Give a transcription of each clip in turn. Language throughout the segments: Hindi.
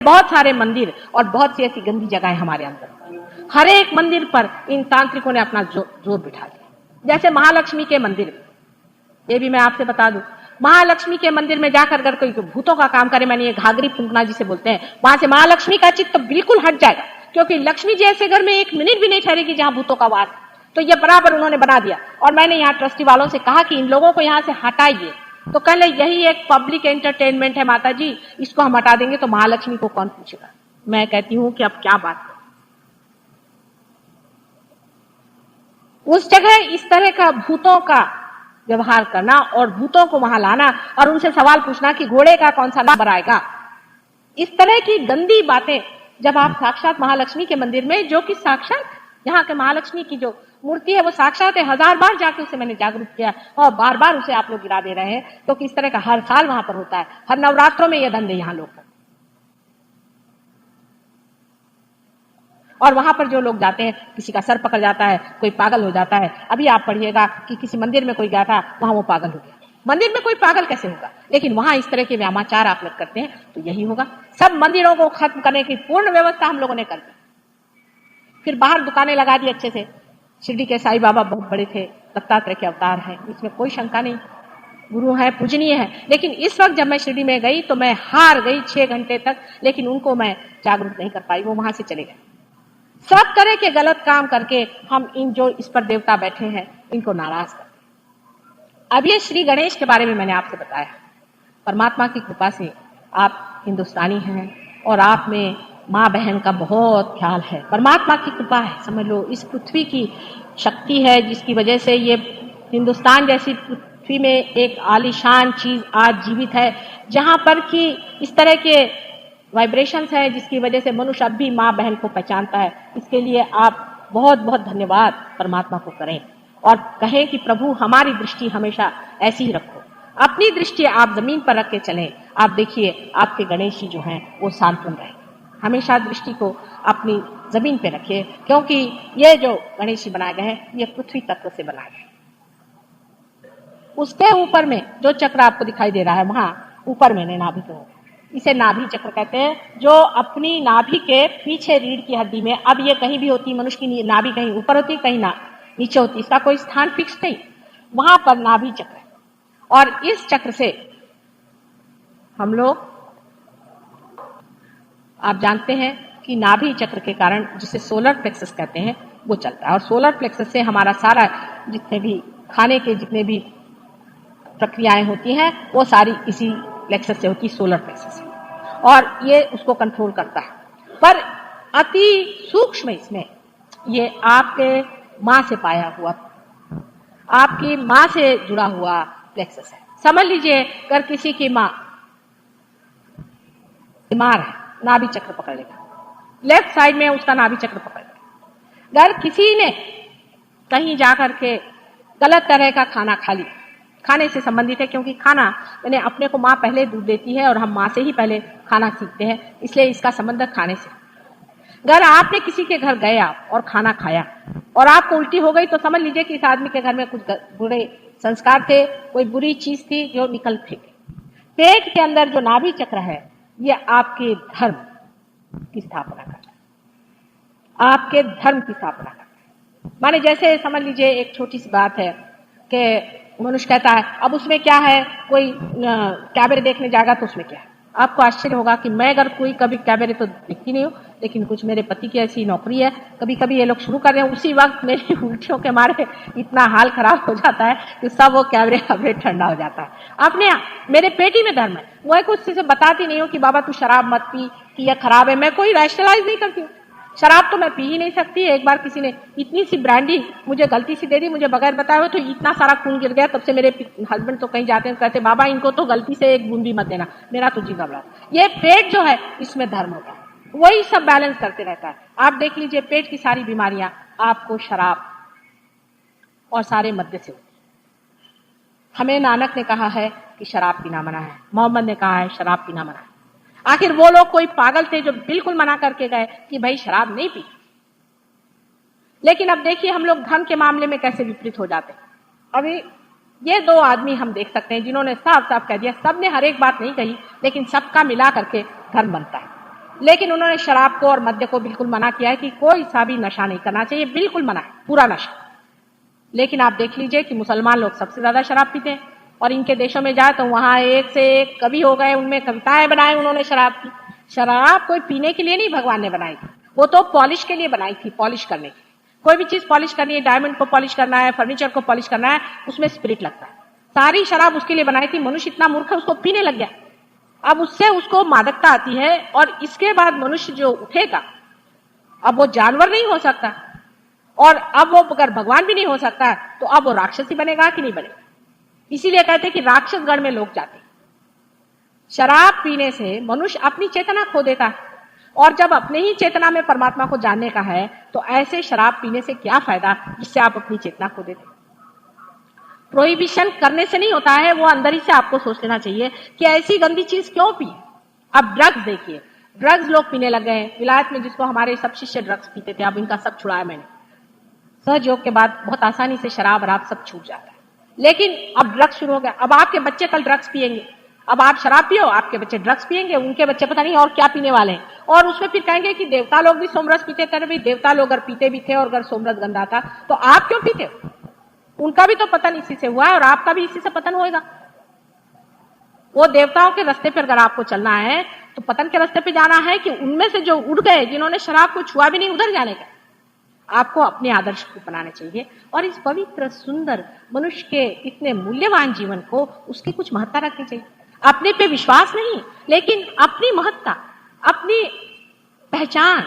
बहुत सारे मंदिर और बहुत सी ऐसी गंदी जगह है हमारे अंदर। हर एक मंदिर पर इन तांत्रिकों ने अपना जोर बिठा दिया। जैसे महालक्ष्मी के मंदिर में, ये भी मैं आपसे बता दूं, महालक्ष्मी के मंदिर में जाकर अगर कोई भूतों का काम करे, मैंने ये घाघरी फूंकना जिसे बोलते हैं, वहां से महालक्ष्मी का चित्त तो बिल्कुल हट जाएगा, क्योंकि लक्ष्मी जी ऐसे घर में एक मिनट भी नहीं ठहरेगी जहां भूतों का वास। तो ये बराबर उन्होंने बना दिया। और मैंने यहाँ ट्रस्टी वालों से कहा कि इन लोगों को यहाँ से हटाइए, तो कहले यही एक पब्लिक एंटरटेनमेंट है माता जी, इसको हम हटा देंगे तो महालक्ष्मी को कौन पूछेगा। मैं कहती हूं कि अब क्या बात है, उस जगह इस तरह का भूतों का व्यवहार करना और भूतों को वहां लाना और उनसे सवाल पूछना कि घोड़े का कौन सा नंबर आएगा, इस तरह की गंदी बातें जब आप साक्षात महालक्ष्मी के मंदिर में, जो कि साक्षात यहाँ के महालक्ष्मी की जो मूर्ति है वो साक्षात है, 1000 बार जाके उसे मैंने जागरूक किया और बार बार उसे आप लोग गिरा दे रहे हैं, तो किस तरह का हर साल वहां पर होता है, हर नवरात्रों में यह धंधे यहाँ लोग। और वहां पर जो लोग जाते हैं, किसी का सर पकड़ जाता है, कोई पागल हो जाता है। अभी आप पढ़िएगा कि किसी मंदिर में कोई गया था, वहां वो पागल हो गया। मंदिर में कोई पागल कैसे होगा, लेकिन वहां इस तरह के व्यामाचार आप लोग करते हैं तो यही होगा। सब मंदिरों को खत्म करने की पूर्ण व्यवस्था हम लोगों ने कर दी। फिर बाहर दुकानें लगा दी अच्छे से। शिरडी के साईं बाबा बहुत बड़े थे, दत्तात्रेय के अवतार हैं, इसमें कोई शंका नहीं, गुरु है, पूजनीय है। लेकिन इस वक्त जब मैं शिरडी में गई तो मैं हार गई 6 घंटे तक, लेकिन उनको मैं जागरूक नहीं कर पाई, वो वहां से चले गए। सब तरह के गलत काम करके हम इन जो इस पर देवता बैठे हैं इनको नाराज करते। अब ये श्री गणेश के बारे में मैंने आपसे बताया। परमात्मा की कृपा से आप हिंदुस्तानी हैं और आप में माँ बहन का बहुत ख्याल है। परमात्मा की कृपा है, समझ लो, इस पृथ्वी की शक्ति है जिसकी वजह से ये हिंदुस्तान जैसी पृथ्वी में एक आलीशान चीज आज जीवित है, जहां पर कि इस तरह के वाइब्रेशंस है जिसकी वजह से मनुष्य अब भी माँ बहन को पहचानता है। इसके लिए आप बहुत बहुत धन्यवाद परमात्मा को करें और कहें कि प्रभु हमारी दृष्टि हमेशा ऐसी ही रखो। अपनी दृष्टि आप जमीन पर रख के चलें। आप देखिए आपके गणेश जी जो हैं वो सांत्वन रहे, हमेशा दृष्टि को अपनी जमीन पे रखिए, क्योंकि ये जो गणेश जी बनाए गए हैं ये पृथ्वी तत्व से बनाए गए। उसके ऊपर में जो चक्र आपको दिखाई दे रहा है, वहां ऊपर में नाभि को, इसे नाभि चक्र कहते हैं, जो अपनी नाभि के पीछे रीढ़ की हड्डी में, अब ये कहीं भी होती, मनुष्य की नाभि कहीं ऊपर होती कहीं नीचे होती, इसका कोई स्थान फिक्स नहीं, वहां पर नाभि चक्र है। और इस चक्र से हम लोग, आप जानते हैं कि नाभि चक्र के कारण जिसे सोलर प्लेक्सस कहते हैं वो चलता है, और सोलर प्लेक्सस से हमारा सारा जितने भी खाने के जितने भी प्रक्रियाएं होती हैं वो सारी इसी प्लेक्सस से होती, सोलर प्लेक्सस से, और ये उसको कंट्रोल करता है। पर अति सूक्ष्म इसमें ये आपके मां से पाया हुआ, आपकी मां से जुड़ा हुआ प्लेक्सस है। समझ लीजिए अगर किसी की मां बीमार है, नाभि चक्र पकड़ लेगा, लेफ्ट साइड में उसका नाभि चक्र पकड़ लेगा। अगर किसी ने कहीं जाकर के गलत तरह का खाना खा लिया, खाने से संबंधित है, क्योंकि खाना यानी अपने को माँ पहले दूध देती है और हम माँ से ही पहले खाना सीखते हैं, इसलिए इसका संबंध खाने से। अगर आपने किसी के घर गया और खाना खाया और आपको उल्टी हो गई तो समझ लीजिए कि इस आदमी के घर में कुछ बुरे संस्कार थे, कोई बुरी चीज थी जो निकल फेंकी। पेट के अंदर जो नाभि चक्र है ये आपके धर्म की स्थापना करता है, आपके धर्म की स्थापना करता है। माने जैसे समझ लीजिए एक छोटी सी बात है कि मनुष्य कहता है अब उसमें क्या है, कोई कैबरे देखने जाएगा तो उसमें क्या है। आपको आश्चर्य होगा कि मैं अगर कोई कभी कैबरे तो देखती नहीं हूँ, लेकिन कुछ मेरे पति की ऐसी नौकरी है, कभी कभी ये लोग शुरू कर रहे हैं, उसी वक्त मेरी उल्टियों के मारे इतना हाल खराब हो जाता है कि सब वो कैबरे ठंडा हो जाता है। आपने मेरे पेटी में धर्म है, वो कुछ से बताती नहीं हो कि बाबा तू शराब मत पी कि यह खराब है, मैं कोई रैशनलाइज नहीं करती हूँ। शराब तो मैं पी ही नहीं सकती। एक बार किसी ने इतनी सी ब्रांडी मुझे गलती से दे दी, मुझे बगैर बताए हुए, तो इतना सारा खून गिर गया। तब से मेरे हस्बैंड तो कहीं जाते हैं, कहते बाबा इनको तो गलती से एक बूंद भी मत देना, मेरा तो जी घबरा। ये पेट जो है इसमें धर्म होता है, वही सब बैलेंस करते रहता है। आप देख लीजिए पेट की सारी बीमारियां आपको शराब और सारे मद्य से होती। हमें नानक ने कहा है कि शराब पीना मना है, मोहम्मद ने कहा है शराब पीना मना है। आखिर वो लोग कोई पागल थे जो बिल्कुल मना करके गए कि भाई शराब नहीं पी। लेकिन अब देखिए हम लोग धर्म के मामले में कैसे विपरीत हो जाते हैं। अभी ये 2 आदमी हम देख सकते हैं जिन्होंने साफ साफ कह दिया, सबने हर एक बात नहीं कही, लेकिन सबका मिला करके धर्म बनता है। लेकिन उन्होंने शराब को और मद्य को बिल्कुल मना किया है कि कोई सा भी नशा नहीं करना चाहिए, बिल्कुल मना है, पूरा नशा। लेकिन आप देख लीजिए कि मुसलमान लोग सबसे ज्यादा शराब पीते हैं, और इनके देशों में जाए तो वहां एक से एक कवि हो गए, उनमें कविताएं बनाई उन्होंने शराब की। शराब कोई पीने के लिए नहीं भगवान ने बनाई थी, वो तो पॉलिश के लिए बनाई थी, पॉलिश करने के लिए। कोई भी चीज पॉलिश करनी है, डायमंड को पॉलिश करना है, फर्नीचर को पॉलिश करना है, उसमें स्पिरिट लगता है। सारी शराब उसके लिए बनाई थी। मनुष्य इतना मूर्ख है, उसको पीने लग गया। अब उससे उसको मादकता आती है, और इसके बाद मनुष्य जो उठेगा, अब वो जानवर नहीं हो सकता, और अब वो अगर भगवान भी नहीं हो सकता, तो अब वो राक्षसी बनेगा कि नहीं बनेगा। इसीलिए कहते हैं कि राक्षस गण में लोग जाते हैं। शराब पीने से मनुष्य अपनी चेतना खो देता है, और जब अपने ही चेतना में परमात्मा को जानने का है, तो ऐसे शराब पीने से क्या फायदा जिससे आप अपनी चेतना खो देते। प्रोहिबिशन करने से नहीं होता है, वो अंदर ही से आपको सोच लेना चाहिए कि ऐसी गंदी चीज क्यों पिए। अब ड्रग्स देखिए, ड्रग्स लोग पीने लग गए हैं। विलायत में जिसको हमारे सब शिष्य ड्रग्स पीते थे, अब इनका सब छुड़ाया मैंने। सहयोग के बाद बहुत आसानी से शराब और सब छूट जाता है। लेकिन अब ड्रग्स शुरू हो गया। अब आपके बच्चे कल ड्रग्स पिएंगे, अब आप शराब पियो, आपके बच्चे ड्रग्स पिएंगे, उनके बच्चे पता नहीं और क्या पीने वाले हैं। और उसमें फिर कहेंगे कि देवता लोग भी सोमरस पीते थे। भाई, देवता लोग अगर पीते भी थे और अगर सोमरस गंदा था, तो आप क्यों पीते हो? उनका भी तो पतन इसी से हुआ है, और आपका भी इसी से पतन होएगा। वो देवताओं के रास्ते पर अगर आपको चलना है, तो पतन के रास्ते पे जाना है, कि उनमें से जो उड़ गए, जिन्होंने शराब को छुआ भी नहीं, उधर जाने का। आपको अपने आदर्श को बनाने चाहिए, और इस पवित्र सुंदर मनुष्य के इतने मूल्यवान जीवन को उसकी कुछ महत्ता रखनी चाहिए। अपने पे विश्वास नहीं, लेकिन अपनी महत्ता, अपनी पहचान,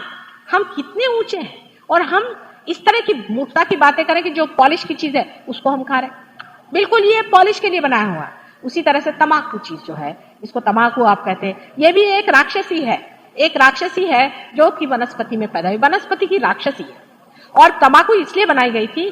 हम कितने ऊंचे हैं। और हम इस तरह की मूर्खता की बातें करें कि जो पॉलिश की चीज है उसको हम खा रहे हैं, बिल्कुल ये पॉलिश के लिए बनाया हुआ है। उसी तरह से तमाकू चीज जो है, इसको तमाकू आप कहते हैं, ये भी एक राक्षसी है। एक राक्षसी है जो कि वनस्पति में पैदा हुई, वनस्पति की राक्षसी है। और तंबाकू इसलिए बनाई गई थी,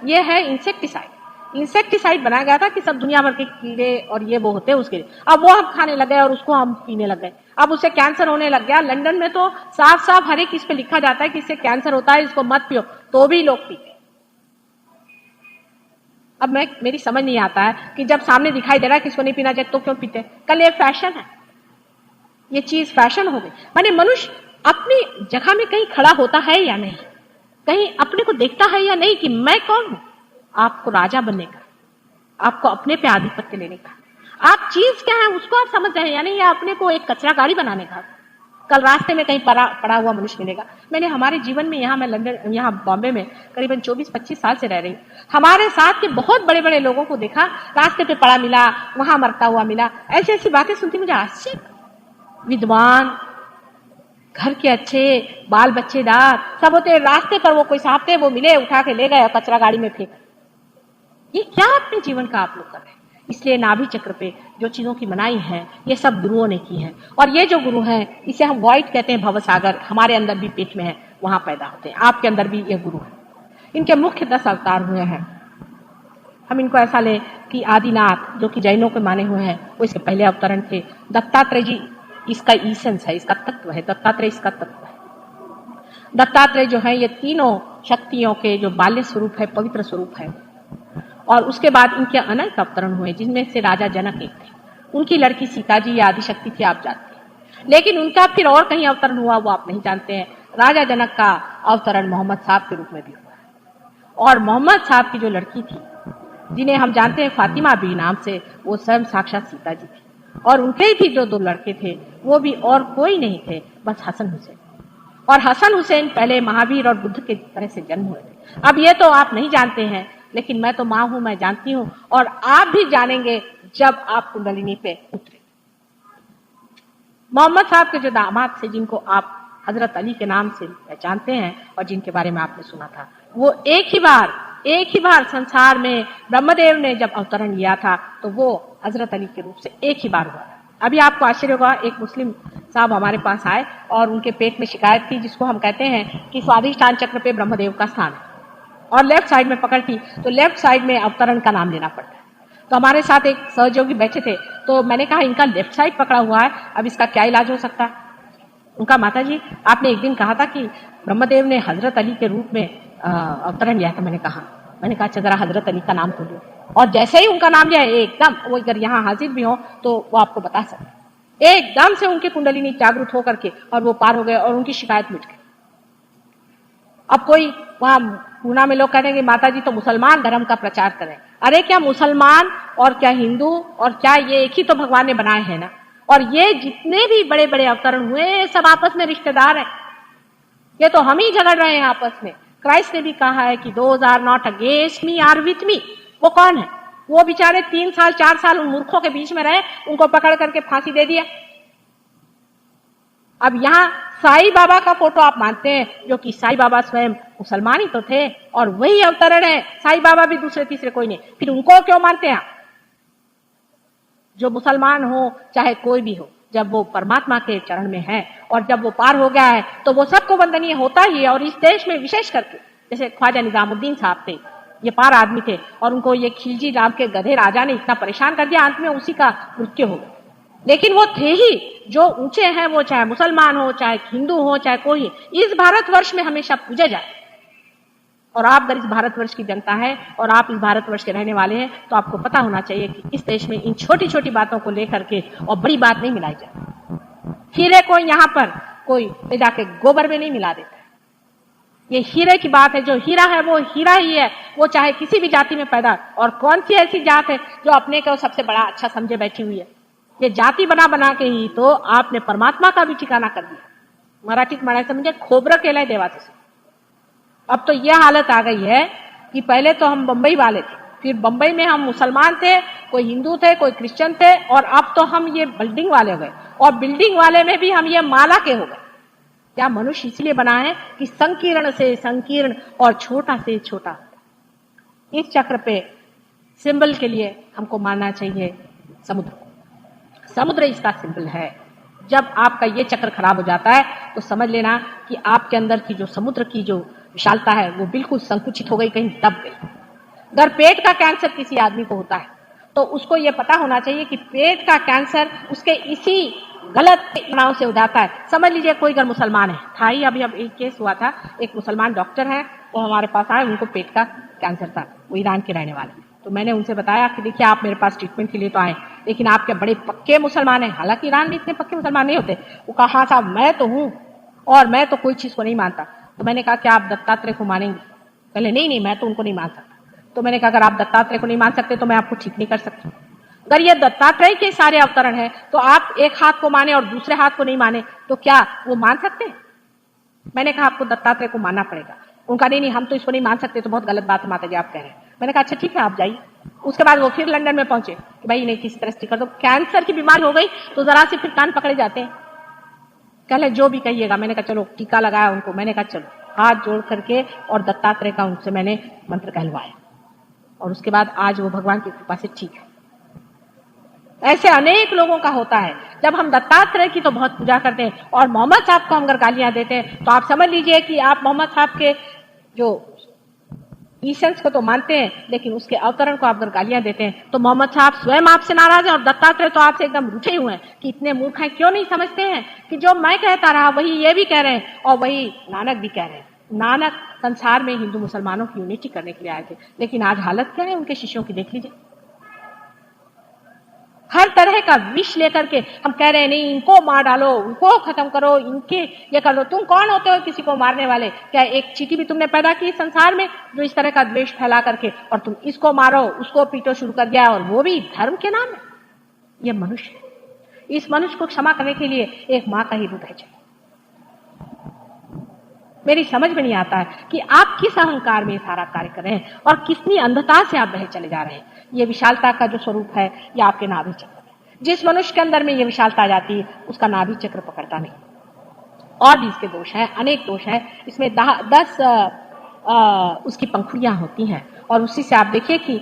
ये है इंसेक्टिसाइड। इंसेक्टिसाइड बनाया गया था कि सब दुनिया भर के कीड़े और ये वो होते हैं उसके लिए। अब वो हम खाने लग गए और उसको हम पीने लग गए। अब उससे कैंसर होने लग गया। लंदन में तो साफ साफ हर एक इस पे लिखा जाता है कि इससे कैंसर होता है, इसको मत पियो, तो भी लोग पीते। अब मेरी समझ नहीं आता है कि जब सामने दिखाई दे रहा है कि इसको नहीं पीना चाहिए, तो क्यों पीते? कल ये फैशन है, ये चीज फैशन हो गई। माने मनुष्य अपनी जगह में कहीं खड़ा होता है या नहीं, कहीं अपने को देखता है या नहीं कि मैं कौन हूं। आपको राजा बनने का, आपको अपने पे आधिपत्य लेने का, आप चीज क्या है उसको आप समझ रहे हैं या नहीं, या अपने को एक कचरा गाड़ी बनाने का। कल रास्ते में कहीं पड़ा हुआ मनुष्य मिलेगा। मैंने हमारे जीवन में, यहाँ मैं लंदन, यहाँ बॉम्बे में करीबन 24-25 साल से रह रही हूँ, हमारे साथ के बहुत बड़े बड़े लोगों को देखा, रास्ते पे पड़ा मिला, वहां मरता हुआ मिला। ऐसी ऐसी बातें सुनती मुझे आश्चर्य। विद्वान, घर के अच्छे, बाल बच्चेदार सब होते, रास्ते पर वो कोई साहब थे, वो मिले, उठा के ले गए और कचरा गाड़ी में फेंक। ये क्या अपने जीवन का आप लोग कर रहे हैं? इसलिए नाभि चक्र पे जो चीजों की मनाई है, ये सब गुरुओं ने की है। और ये जो गुरु हैं, इसे हम वॉइड कहते हैं, भवसागर, हमारे अंदर भी पेट में है, वहां पैदा होते हैं। आपके अंदर भी ये गुरु है। इनके मुख्य 10 अवतार हुए हैं। हम इनको ऐसा लें कि आदिनाथ, जो कि जैनों के माने हुए हैं, वो इसके पहले अवतरण थे। दत्तात्रेय जी इसका ईसेंस है, इसका तत्व है। दत्तात्रेय इसका तत्व है। दत्तात्रेय जो है, ये तीनों शक्तियों के जो बाल्य स्वरूप है, पवित्र स्वरूप है। और उसके बाद इनके अनेक अवतरण हुए, जिनमें से राजा जनक एक थे। उनकी लड़की सीता जी या आदिशक्ति थी, आप जानते हैं। लेकिन उनका फिर और कहीं अवतरण हुआ, वो आप नहीं जानते हैं। राजा जनक का अवतरण मोहम्मद साहब के रूप में भी हुआ है। और मोहम्मद साहब की जो लड़की थी, जिन्हें हम जानते हैं फातिमा बी नाम से, वो स्वयं साक्षात सीता जी थी। और उनके भी जो 2 लड़के थे, वो भी और कोई नहीं थे, बस हसन हुसैन। और हसन हुसैन पहले महावीर और बुद्ध के तरह से जन्म हुए थे। अब ये तो आप नहीं जानते हैं, लेकिन मैं तो माँ हूं, मैं जानती हूं, और आप भी जानेंगे जब आप कुंडलिनी पे उतरे। मोहम्मद साहब के जो दामाद थे, जिनको आप हजरत अली के नाम से पहचानते हैं और जिनके बारे में आपने सुना था, वो एक ही बार संसार में ब्रह्मदेव ने जब अवतरण लिया था, तो वो हजरत अली के रूप से एक ही बार हुआ। अभी आपको आश्चर्य होगा, एक मुस्लिम साहब हमारे पास आए और उनके पेट में शिकायत थी, जिसको हम कहते हैं कि स्वाधिष्ठान चक्र पे ब्रह्मदेव का स्थान है, और लेफ्ट साइड में पकड़ थी, तो लेफ्ट साइड में अवतरण का नाम लेना पड़ता है। तो हमारे साथ एक सहयोगी बैठे थे, तो मैंने कहा इनका लेफ्ट साइड पकड़ा हुआ है, अब इसका क्या इलाज हो सकता है? उनका, माता जी आपने एक दिन कहा था कि ब्रह्मदेव ने हजरत अली के रूप में अवतरण लिया था। मैंने कहा अच्छा जरा हजरत अली का नाम तो लो। और जैसे ही उनका नाम लिया, एकदम वो अगर यहाँ हाजिर भी हो तो वो आपको बता सकते। एकदम से उनकी कुंडलिनी जागृत होकर के और वो पार हो गए और उनकी शिकायत मिट गई। अब कोई वहां पूना में लोग कहते हैं कि माता जी तो मुसलमान धर्म का प्रचार करें। अरे क्या मुसलमान और क्या हिंदू और क्या ये एक ही तो भगवान ने बनाए हैं ना। और ये जितने भी बड़े बड़े अवतरण हुए सब आपस में रिश्तेदार हैं। ये तो हम ही झगड़ रहे हैं आपस में। क्राइस्ट ने भी कहा है कि those are not against me are with me. वो कौन है? वो बेचारे 3 साल 4 साल उन मूर्खों के बीच में रहे, उनको पकड़ करके फांसी दे दिया। अब यहाँ साईं बाबा का फोटो आप मानते हैं, जो कि साईं बाबा स्वयं मुसलमान ही तो थे और वही अवतरण है। साईं बाबा भी दूसरे तीसरे कोई नहीं, फिर उनको क्यों मानते हैं? जो मुसलमान हो चाहे कोई भी हो, जब वो परमात्मा के चरण में है और जब वो पार हो गया है तो वो सबको वंदनीय होता ही है। और इस देश में विशेष करके जैसे ख्वाजा निजामुद्दीन साहब थे, ये पार आदमी थे और उनको ये खिलजी नाम के गधे राजा ने इतना परेशान कर दिया, अंत में उसी का मृत्यु हो गया। लेकिन वो थे ही जो ऊंचे हैं, वो चाहे मुसलमान हो चाहे हिंदू हो चाहे कोई, इस भारतवर्ष में हमेशा पूजा जाए। और आप अगर इस भारतवर्ष की जनता है और आप इस भारतवर्ष के रहने वाले हैं तो आपको पता होना चाहिए कि इस देश में इन छोटी छोटी बातों को लेकर के और बड़ी बात नहीं मिलाई जाए। हीरे को यहाँ पर कोई ले जाके गोबर में नहीं मिला देता है। ये हीरे की बात है, जो हीरा है वो हीरा ही है, वो चाहे किसी भी जाति में पैदा। और कौन सी ऐसी जात है जो अपने को सबसे बड़ा अच्छा समझे बैठी हुई है? ये जाति बना बना के ही तो आपने परमात्मा का भी ठिकाना कर दिया। मराठीत म्हणायचं म्हणजे खोबरं केलंय देवाचं। अब तो यह हालत आ गई है कि पहले तो हम बंबई वाले थे, फिर बंबई में हम मुसलमान थे, कोई हिंदू थे, कोई क्रिश्चियन थे, और अब तो हम ये बिल्डिंग वाले हो गए। और बिल्डिंग वाले में भी हम ये माला के हो गए। क्या मनुष्य इसलिए बना है कि संकीर्ण से संकीर्ण और छोटा से छोटा। इस चक्र पे सिंबल के लिए हमको मानना चाहिए समुद्र। समुद्र इसका सिंबल है। जब आपका ये चक्र खराब हो जाता है तो समझ लेना कि आपके अंदर की जो समुद्र की जो विशालता है वो बिल्कुल संकुचित हो गई, कहीं दब गई। अगर पेट का कैंसर किसी आदमी को होता है तो उसको ये पता होना चाहिए कि पेट का कैंसर उसके इसी गलत नाव से हो जाता है। समझ लीजिए कोई अगर मुसलमान है, था ही अभी अब एक केस हुआ था, एक मुसलमान डॉक्टर है, वो हमारे पास आए, उनको पेट का कैंसर था, वो ईरान के रहने वाले। तो मैंने उनसे बताया कि देखिए आप मेरे पास ट्रीटमेंट के लिए तो आए, लेकिन आपके बड़े पक्के मुसलमान हैं। हालांकि ईरान में इतने पक्के मुसलमान नहीं होते। वो कहा हाँ साहब मैं तो हूँ और मैं तो कोई चीज को नहीं मानता। तो मैंने कहा कि आप दत्तात्रेय को मानेंगे? पहले नहीं मैं तो उनको नहीं मान सकता। तो मैंने कहा अगर आप दत्तात्रेय को नहीं मान सकते तो मैं आपको ठीक नहीं कर सकती। अगर ये दत्तात्रेय के सारे अवतरण हैं तो आप एक हाथ को माने और दूसरे हाथ को नहीं माने तो क्या वो मान सकते हैं? मैंने कहा आपको दत्तात्रेय को मानना पड़ेगा। उनका नहीं हम तो इसको नहीं मान सकते, तो बहुत गलत बात है माता जी आप कह रहे हैं। मैंने कहा अच्छा ठीक है आप जाइए। उसके बाद वो फिर लंदन में पहुंचे कि भाई इन्हें किसी तरह से कर दो। कैंसर की बीमारी हो गई तो जरा से फिर कान पकड़े जाते हैं, कहले जो भी कहिएगा। मैंने कहा चलो टीका लगाया उनको, मैंने कहा चलो हाथ जोड़ करके और दत्तात्रेय का उनसे मैंने मंत्र कहलवाया और उसके बाद आज वो भगवान की कृपा से ठीक है। ऐसे अनेक लोगों का होता है। जब हम दत्तात्रेय की तो बहुत पूजा करते हैं और मोहम्मद साहब को हम अगर गालियां देते हैं तो आप समझ लीजिए कि आप मोहम्मद साहब के जो ईसेंस को तो मानते हैं, लेकिन उसके अवतरण को आप अगर गालियां देते हैं तो मोहम्मद साहब स्वयं आपसे नाराज हैं और दत्तात्रेय तो आपसे एकदम रूठे हुए हैं कि इतने मूर्ख हैं। क्यों नहीं समझते हैं कि जो मैं कहता रहा वही ये भी कह रहे हैं और वही नानक भी कह रहे हैं। नानक संसार में हिंदू मुसलमानों की यूनिटी करने के लिए आए थे, लेकिन आज हालत क्या है उनके शिष्यों की देख लीजिए। हर तरह का विष लेकर के हम कह रहे हैं नहीं इनको मार डालो, उनको खत्म करो, इनके ये कर लो। तुम कौन होते हो किसी को मारने वाले? क्या एक चींटी भी तुमने पैदा की संसार में जो इस तरह का द्वेष फैला करके, और तुम इसको मारो उसको पीटो शुरू कर दिया, और वो भी धर्म के नाम में? ये मनुष्य, इस मनुष्य को क्षमा करने के लिए एक माँ का ही हृदय चाहिए। मेरी समझ में नहीं आता है कि आप किस अहंकार में सारा कार्य कर रहे हैं और कितनी अंधता से आप बहे चले जा रहे हैं। ये विशालता का जो स्वरूप है ये आपके नाभि चक्र है। जिस मनुष्य के अंदर में ये विशालता आ जाती है उसका नाभि चक्र पकड़ता नहीं। और भी इसके दोष हैं, अनेक दोष हैं। इसमें 10 उसकी पंखुड़ियां होती हैं और उसी से आप देखिए कि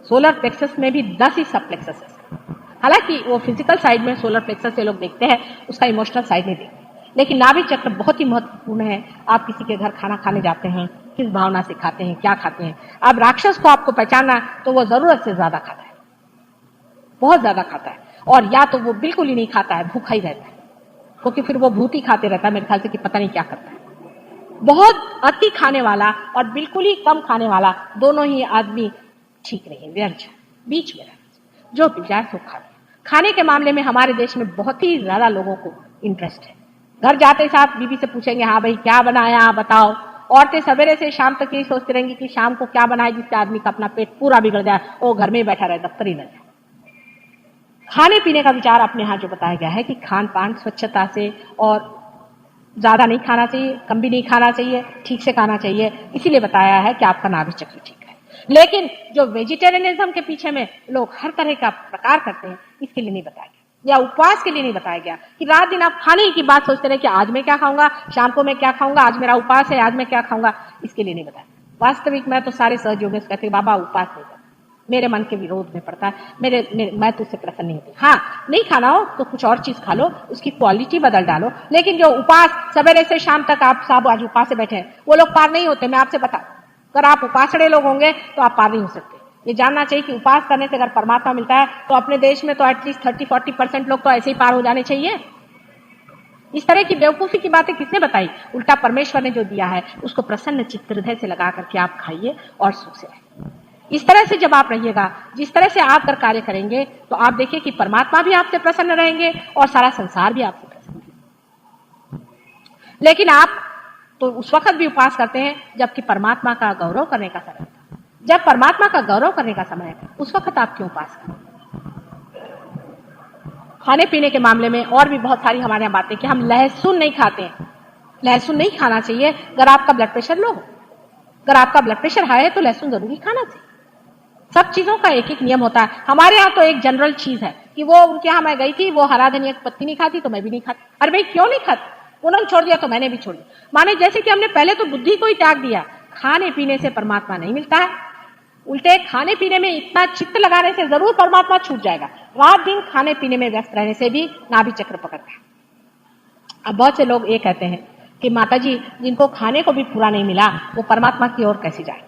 सोलर प्लेक्सस में भी 10 ही सब प्लेक्सस है। हालांकि वो फिजिकल साइड में सोलर प्लेक्सस से लोग देखते हैं, उसका इमोशनल साइड नहीं देखते। लेकिन नाभि चक्र बहुत ही महत्वपूर्ण है। आप किसी के घर खाना खाने जाते हैं, किस भावना से खाते हैं, क्या खाते हैं। अब राक्षस को आपको पहचानना तो वो जरूरत से ज्यादा खाता है, बहुत ज्यादा खाता है, और या तो वो बिल्कुल ही नहीं खाता है, भूखा ही रहता है, क्योंकि फिर वो भूत ही खाते रहता है मेरे ख्याल से कि पता नहीं क्या करता है। बहुत अति खाने वाला और बिल्कुल ही कम खाने वाला, दोनों ही आदमी ठीक नहीं है, व्यर्थ बीच में रहना। जो मिल जाए तो खाने के मामले में हमारे देश में बहुत ही ज्यादा लोगों को इंटरेस्ट है। घर जाते साथ बीवी से पूछेंगे, हाँ भाई क्या बनाया बताओ। औरतें सवेरे से शाम तक यही सोचती रहेंगी कि शाम को क्या बनाए जिससे आदमी का अपना पेट पूरा बिगड़ जाए, वो घर में ही बैठा रहे, दफ्तर ही न जाए। खाने पीने का विचार अपने यहाँ जो बताया गया है कि खान पान स्वच्छता से, और ज्यादा नहीं खाना चाहिए, कम भी नहीं खाना चाहिए, ठीक से खाना चाहिए, इसीलिए बताया है कि आपका नाभि चक्र ठीक है। लेकिन जो वेजिटेरियनिज्म के पीछे में लोग हर तरह का प्रकार करते हैं, इसके लिए नहीं बताया गया, या उपवास के लिए नहीं बताया गया कि रात दिन आप खाने की बात सोचते रहे कि आज मैं क्या खाऊंगा, शाम को मैं क्या खाऊंगा, आज मेरा उपवास है, आज मैं क्या खाऊंगा, इसके लिए नहीं बताया। वास्तविक मैं तो सारे सहयोगी कहते हैं बाबा उपवास नहीं करना, मेरे मन के विरोध में पड़ता है, मैं तो उससे प्रसन्न नहीं होती। हाँ, नहीं खाना हो तो कुछ और चीज खा लो, उसकी क्वालिटी बदल डालो, लेकिन जो उपास सवेरे से शाम तक आप साहब आज उपास से बैठे हैं, वो लोग पार नहीं होते। मैं आपसे बता, अगर आप उपासड़े लोग होंगे तो आप पार नहीं हो सकते। ये जानना चाहिए कि उपास करने से अगर परमात्मा मिलता है तो अपने देश में तो एटलीस्ट 30-40% लोग तो ऐसे ही पार हो जाने चाहिए। इस तरह की बेवकूफी की बातें किसने बताई? उल्टा परमेश्वर ने जो दिया है उसको प्रसन्न चित्त हृदय से लगा करके आप खाइए और सुख से रहिए। इस तरह से जब आप रहिएगा, जिस तरह से आप कर कार्य करेंगे, तो आप देखिए कि परमात्मा भी आपसे प्रसन्न रहेंगे और सारा संसार भी आपसे प्रसन्न रहेगा। लेकिन आप तो उस वक्त भी उपवास करते हैं जबकि परमात्मा का गौरव करने का समय था। जब परमात्मा का गौरव करने का समय है उस वक्त आप क्यों उपवास करें? खाने पीने के मामले में और भी बहुत सारी हमारे यहाँ बातें कि हम लहसुन नहीं खाते हैं। लहसुन नहीं खाना चाहिए अगर आपका ब्लड प्रेशर लो हो। अगर आपका ब्लड प्रेशर हाई है तो लहसुन जरूरी खाना चाहिए। सब चीजों का एक एक नियम होता है। हमारे यहाँ तो एक जनरल चीज है कि वो उनके यहाँ मैं गई थी, वो हरा धनिया की पत्ती नहीं खाती तो मैं भी नहीं खाती। अरे भाई क्यों नहीं खाती? उन्होंने छोड़ दिया तो मैंने भी छोड़ दिया। माने जैसे कि हमने पहले तो बुद्धि को ही त्याग दिया। खाने पीने से परमात्मा नहीं मिलता है, उल्टे खाने पीने में इतना चित्त लगाने से जरूर परमात्मा छूट जाएगा। रात दिन खाने पीने में व्यस्त रहने से भी नाभि चक्र पकड़ता है। अब बहुत से लोग ये कहते हैं कि माता जी जिनको खाने को भी पूरा नहीं मिला वो परमात्मा की ओर कैसे जाए?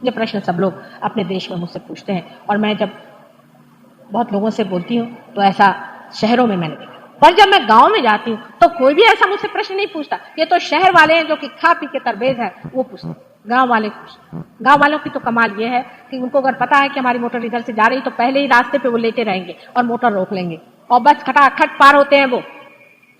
ये प्रश्न सब लोग अपने देश में मुझसे पूछते हैं और मैं जब बहुत लोगों से बोलती हूँ तो ऐसा शहरों में मैंने देखा, पर जब मैं गांव में जाती हूँ तो कोई भी ऐसा मुझसे प्रश्न नहीं पूछता। ये तो शहर वाले हैं जो कि खा पी के तरबेज है वो पूछते। गांव वाले पूछते। गांव वालों की तो कमाल ये है कि उनको अगर पता है कि हमारी मोटर इधर से जा रही तो पहले ही रास्ते पे वो लेटे रहेंगे और मोटर रोक लेंगे और बस खटाखट पार होते हैं वो,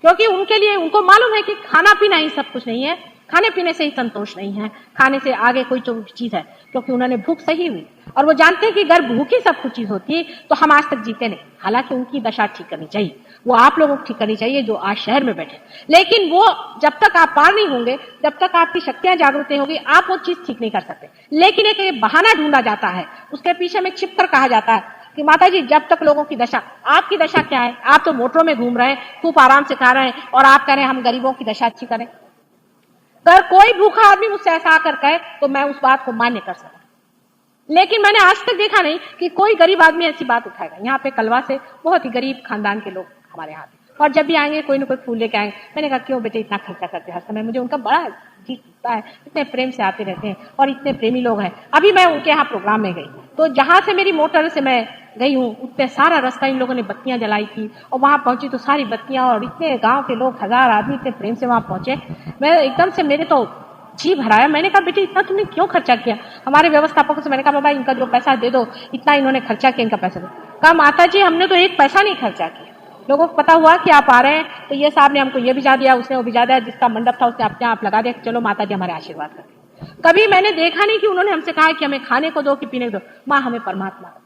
क्योंकि उनके लिए उनको मालूम है कि खाना पीना ही सब कुछ नहीं है, खाने पीने से ही संतोष नहीं है, खाने से आगे कोई तो चीज है, क्योंकि उन्होंने भूख सही हुई और वो जानते हैं कि अगर भूख ही सब कुछ चीज होती तो हम आज तक जीते नहीं। हालांकि उनकी दशा ठीक करनी चाहिए, वो आप लोगों को ठीक करनी चाहिए जो आज शहर में बैठे, लेकिन वो जब तक आप पार नहीं होंगे, जब तक आपकी शक्तियां जागृत नहीं होगी, आप वो चीज ठीक नहीं कर सकते। लेकिन एक बहाना ढूंढा जाता है, उसके पीछे में छिप कर कहा जाता है कि माता जी जब तक लोगों की दशा, आपकी दशा क्या है? आप तो मोटरों में घूम रहे हैं, खूब आराम से खा रहे हैं और आप कह रहे हैं हम गरीबों की दशा अच्छी करें। अगर कोई भूखा आदमी मुझसे ऐसा आकर कहे तो मैं उस बात को मान्य कर सकता, लेकिन मैंने आज तक देखा नहीं कि कोई गरीब आदमी ऐसी बात उठाएगा। यहाँ पे कलवा से बहुत ही गरीब खानदान के लोग हमारे यहाँ पे, और जब भी आएंगे कोई ना कोई फूल लेके आएंगे। मैंने कहा क्यों बेटे इतना खर्चा करते हर समय? मुझे उनका बड़ा जी लगता है, इतने प्रेम से आते रहते हैं और इतने प्रेमी लोग हैं। अभी मैं उनके यहाँ प्रोग्राम में गई तो जहां से मेरी मोटर से मैं गई हूँ उतने सारा रास्ता इन लोगों ने बत्तियां जलाई थी और वहां पहुंची तो सारी बत्तियां और इतने गांव के लोग 1000 आदमी इतने प्रेम से वहां पहुंचे। मैं एकदम से मेरे तो जी भराया। मैंने कहा बेटे इतना तुमने क्यों खर्चा किया? हमारे व्यवस्थापकों से मैंने कहा बाबा इनका जो पैसा दे दो, इतना इन्होंने खर्चा किया, इनका पैसा दो। कहा माता जी हमने तो एक पैसा नहीं खर्चा किया, लोगों को पता हुआ कि आप आ रहे हैं तो ये साहब ने हमको ये भिजा दिया, उसने वो भिजा दिया, जिसका मंडप था उसने अपने आप लगा दिया, चलो माता जी हमारे आशीर्वाद करते। कभी मैंने देखा नहीं कि उन्होंने हमसे कहा कि हमें खाने को दो कि पीने को दो। माँ हमें परमात्मा दो।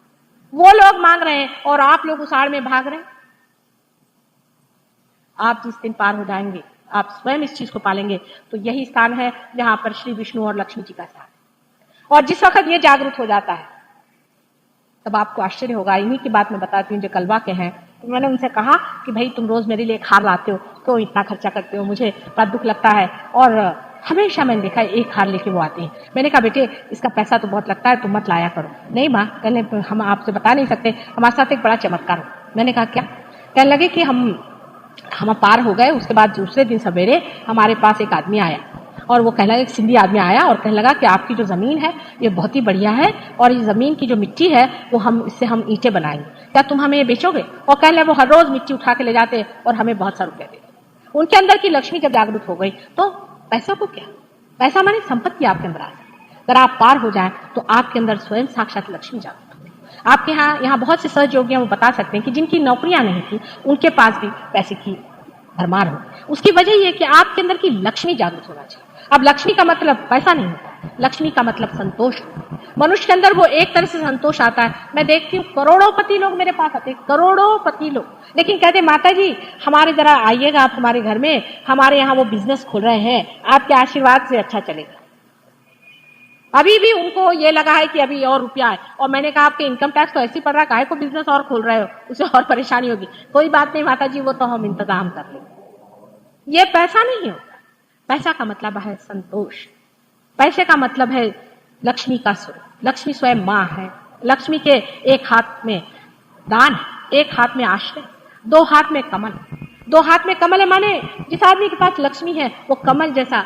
वो लोग मांग रहे हैं और आप लोग उस आड़ में भाग रहे हैं। आप जिस दिन पार हो जाएंगे, आप स्वयं इस चीज को पालेंगे, तो यही स्थान है जहां पर श्री विष्णु और लक्ष्मी जी का स्थान है। और जिस वक्त ये जागरूक हो जाता है तब आपको आश्चर्य होगा। इन्हीं की बात मैं बताती हूँ जो कलवा के हैं। तो मैंने उनसे कहा कि भाई तुम रोज मेरे लिए एक हार लाते हो, क्यों इतना खर्चा करते हो? मुझे बड़ा दुख लगता है। और हमेशा मैंने देखा एक हार लेके वो आते हैं। मैंने कहा बेटे इसका पैसा तो बहुत लगता है, तुम मत लाया करो। नहीं माँ, कहने हम आपसे बता नहीं सकते, हमारे साथ एक बड़ा चमत्कार हो। मैंने कहा क्या? कहने लगे कि हम पार हो गए। उसके बाद दूसरे दिन सवेरे हमारे पास एक आदमी आया और वो कहने लगा, एक सिंधी आदमी आया और कहने लगा कि आपकी जो जमीन है ये बहुत ही बढ़िया है और इस जमीन की जो मिट्टी है वो इससे हम ईंटें बनाएंगे, क्या तुम हमें ये बेचोगे? और कहने लगे वो हर रोज मिट्टी उठा के ले जाते और हमें बहुत सारे रुपए देते। उनके अंदर की लक्ष्मी जब जागरूक हो गई तो पैसों को क्या, पैसा माने संपत्ति आपके अंदर आ जाए। अगर आप पार हो जाए तो आपके अंदर स्वयं साक्षात लक्ष्मी जागरूक होती है। आपके यहाँ बहुत से सहयोगी हैं, वो बता सकते हैं कि जिनकी नौकरियां नहीं थी उनके पास भी पैसे की भरमार हो। उसकी वजह यह कि आपके अंदर की लक्ष्मी जागृत होना चाहिए। अब लक्ष्मी का मतलब पैसा नहीं होता, लक्ष्मी का मतलब संतोष। मनुष्य के अंदर वो एक तरह से संतोष आता है। मैं देखती हूँ करोड़ोंपति लोग मेरे पास आते हैं, करोड़ोंपति लोग, लेकिन कहते माता जी हमारे जरा आइएगा आप हमारे घर में, हमारे यहाँ वो बिजनेस खोल रहे हैं, आपके आशीर्वाद से अच्छा चलेगा। अभी भी उनको ये लगा है कि अभी और रुपया है, और मैंने कहा आपके इनकम टैक्स तो ऐसे पड़ रहा है, काहे को बिजनेस और खोल रहे हो, उसे और परेशानी होगी। कोई बात नहीं माता जी, वो तो हम इंतजाम कर लेंगे। ये पैसा नहीं होता। पैसा का मतलब है संतोष। पैसे का मतलब है लक्ष्मी का स्वरूप। लक्ष्मी स्वयं माँ है। लक्ष्मी के एक हाथ में दान है, एक हाथ में आश्रय, दो हाथ में कमल। दो हाथ में कमल है माने जिस आदमी के पास लक्ष्मी है वो कमल जैसा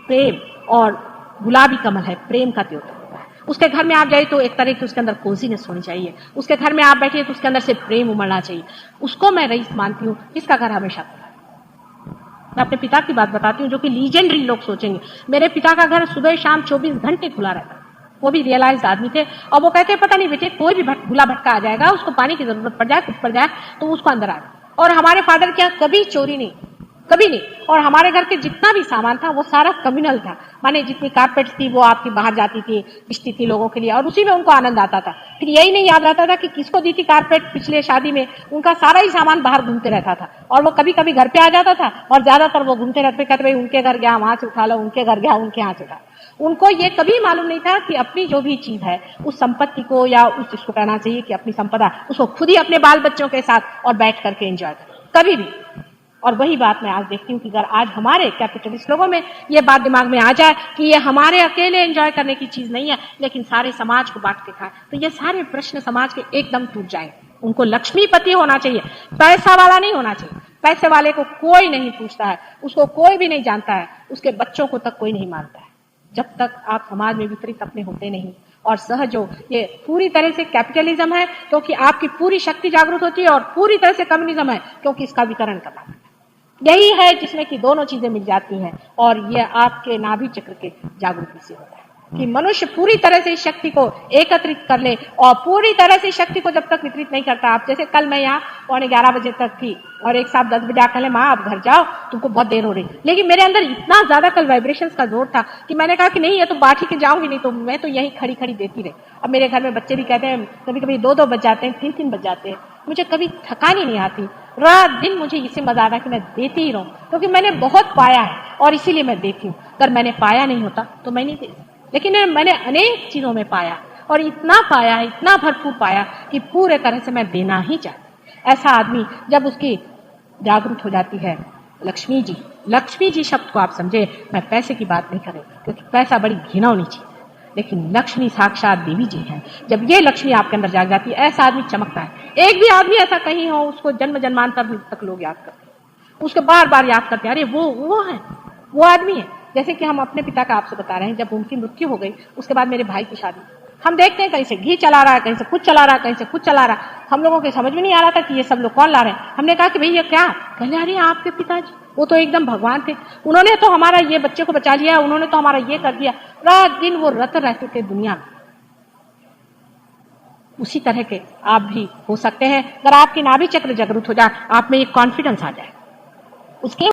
प्रेम और गुलाबी कमल है, प्रेम का द्योतक होता है। उसके घर में आप जाइए तो एक तरह की उसके अंदर कोजीनेस होनी चाहिए। उसके घर में आप बैठिए तो उसके अंदर से प्रेम उमड़ना चाहिए। उसको मैं रईस मानती हूँ जिसका घर हमेशा खुला है। मैं अपने पिता की बात बताती हूँ जो कि लीजेंडरी लोग सोचेंगे। मेरे पिता का घर सुबह शाम 24 घंटे खुला रहता है। वो भी रियलाइज्ड आदमी थे, और वो कहते पता नहीं बेटे कोई भी भूला भटका आ जाएगा, उसको पानी की जरूरत पड़ जाए, कुछ पड़ जाए तो उसको अंदर आ जाए। और हमारे फादर क्या कभी चोरी नहीं, कभी नहीं। और हमारे घर के जितना भी सामान था वो सारा कम्युनल था, माने जितनी कारपेट्स थी वो आपकी बाहर जाती थी, बिछती थी लोगों के लिए, और उसी में उनको आनंद आता था। फिर यही नहीं याद रहता था कि किसको दी थी कारपेट पिछले शादी में। उनका सारा ही सामान बाहर घूमते रहता था, और वो कभी कभी घर पे आ जाता था, और ज्यादातर वो घूमते रहते, कहते भाई उनके घर गया वहां से उठा लो, उनके घर गया उनके यहाँ से उठा। उनको ये कभी मालूम नहीं था कि अपनी जो भी चीज है उस संपत्ति को, या उस इसको कहना चाहिए कि अपनी संपदा, उसको खुद ही अपने बाल बच्चों के साथ और बैठ करके एंजॉय करें, कभी भी। और वही बात मैं आज देखती हूँ कि अगर आज हमारे कैपिटलिस्ट लोगों में ये बात दिमाग में आ जाए कि ये हमारे अकेले एंजॉय करने की चीज नहीं है, लेकिन सारे समाज को बांट के खाए, तो ये सारे प्रश्न समाज के एकदम टूट जाएंगे। उनको लक्ष्मीपति होना चाहिए, पैसा वाला नहीं होना चाहिए। पैसे वाले को कोई नहीं पूछता है, उसको कोई भी नहीं जानता है, उसके बच्चों को तक कोई नहीं मानता है, जब तक आप समाज में विपरीत अपने होते नहीं। और सहजो ये पूरी तरह से कैपिटलिज्म है क्योंकि आपकी पूरी शक्ति जागृत होती है, और पूरी तरह से कम्युनिज्म है क्योंकि इसका वितरण करना है। यही है जिसमें कि दोनों चीजें मिल जाती हैं, और यह आपके नाभि चक्र के जागृति से होता है कि मनुष्य पूरी तरह से इस शक्ति को एकत्रित कर ले, और पूरी तरह से शक्ति को जब तक वितरित नहीं करता। आप जैसे कल मैं यहाँ 11:15 बजे तक थी, और एक साहब 10 बजे आकर माँ आप घर जाओ, तुमको बहुत देर हो रही, लेकिन मेरे अंदर इतना ज्यादा कल वाइब्रेशंस का जोर था कि मैंने कहा कि नहीं ये तो बांट के जाऊंगी नहीं, तो मैं तो यहीं खड़ी खड़ी देती रही। अब मेरे घर में बच्चे भी कहते हैं कभी कभी 2-2 बज जाते हैं, 3-3 बज जाते हैं, मुझे कभी थकान ही नहीं आती। रात दिन मुझे इसे मजा आता है कि मैं देती ही रहूं, क्योंकि मैंने बहुत पाया है और इसीलिए मैं देती हूँ। अगर मैंने पाया नहीं होता तो मैं नहीं देती, लेकिन मैंने अनेक चीजों में पाया, और इतना पाया है, इतना भरपूर पाया कि पूरे तरह से मैं देना ही चाहती। ऐसा आदमी जब उसकी जागरूक हो जाती है लक्ष्मी जी, लक्ष्मी जी शब्द को आप समझे, मैं पैसे की बात नहीं कर रही क्योंकि पैसा बड़ी घिनौनी चीज है, लेकिन लक्ष्मी साक्षात देवी जी है। जब ये लक्ष्मी आपके अंदर जाग जाती है, ऐसा आदमी चमकता है। एक भी आदमी ऐसा कहीं हो उसको जन्म जन्मांतर तक लोग याद करते हैं, उसको बार बार याद करते हैं, अरे वो है, वो आदमी है। जैसे कि हम अपने पिता का आपसे बता रहे हैं, जब उनकी मृत्यु हो गई उसके बाद मेरे भाई की शादी, हम देखते हैं कहीं से घी चला रहा है, कहीं से कुछ चला रहा है, कहीं से कुछ चला रहा है। हम लोगों के समझ में नहीं आ रहा था कि ये सब लोग कौन ला रहे हैं। हमने कहा कि भैया क्या, कहले अरे आपके पिताजी वो तो एकदम भगवान थे, उन्होंने तो हमारा ये बच्चे को बचा लिया, उन्होंने तो हमारा ये कर दिया। रात दिन वो रत रहते थे दुनिया में। उसी तरह के आप भी हो सकते हैं अगर आपकी नाभि चक्र जागृत हो जाए, आप में एक कॉन्फिडेंस आ जाए। उसके